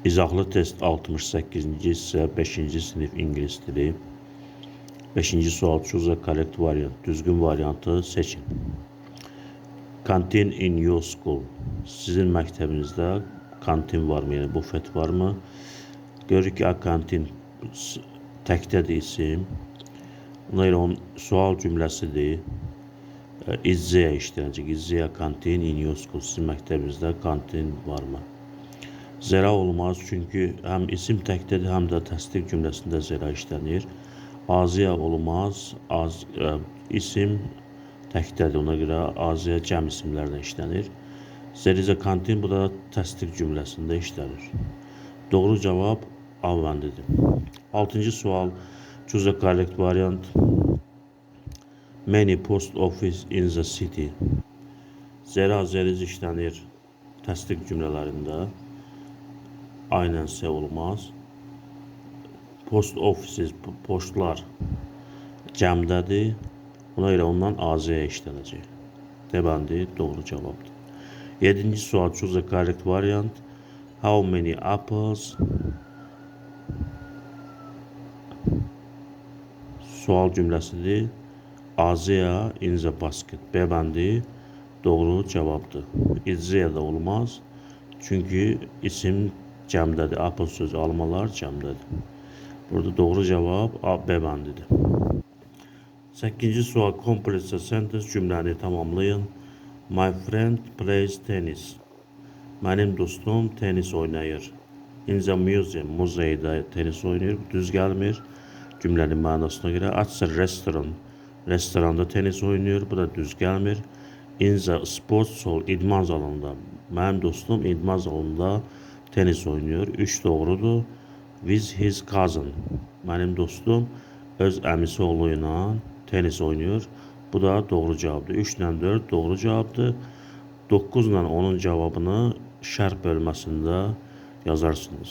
İzahlı test 68-ci hissə 5-ci sinif ingilis dili. 5-ci sual choose a correct variant. Düzgün variantı seçin. Canteen in your school. Sizin məktəbinizdə kantin varmı? Yəni bufet varmı? Görürük ki, a kantin təkdədir isim. Buna görə onun sual cümləsidir. İzzeyə işlənəcək. İzzeyə kantin in your school. Sizin məktəbinizdə kantin varmı? Zera olmaz, çünki həm isim təkdədir, həm də təsdiq cümləsində zera işlənir. Aziya olmaz, isim təkdədir, ona görə aziya cəm isimlərlə işlənir. There is a kantin, bu da təsdiq cümləsində işlənir. Doğru cavab A bəndidir. 6-cı sual, choose a correct variant. Many post office in the city. Zera, zeriz işlənir təsdiq cümlələrində. Aynen S olmaz. Post offices, postlar cəmdədir. Buna görə ondan AZ-yə işlənəcək. Deməli, doğru cavabdır. 7-ci sual, choose a correct variant. How many apples? Sual cümləsidir. AZ-yə in the basket. B bəndi doğru cavabdır. İzzeyə də olmaz. Çünki isim cəmdədir. Apple sözü, almalar cəmdədir. Burada doğru cavab A, B bəndidir. 8-ci sual, complete a sentence, cümləni tamamlayın. My friend plays tennis. Mənim dostum tenis oynayır. In the museum, muzeydə tenis oynayır. Düz gəlmir. Cümlənin mənasına görə. At a restaurant, restoranda tenis oynayır. Bu da düz gəlmir. In the sports hall, idman zalında. Mənim dostum idman zalında tenis oynuyor. 3 doğrudur. With his cousin. Mənim dostum öz əmisi oğlu ilə tenis oynuyor. Bu da doğru cavabdır. 3 ilə 4 doğru cavabdır. 9 ilə 10'un cavabını şərh bölməsində yazarsınız.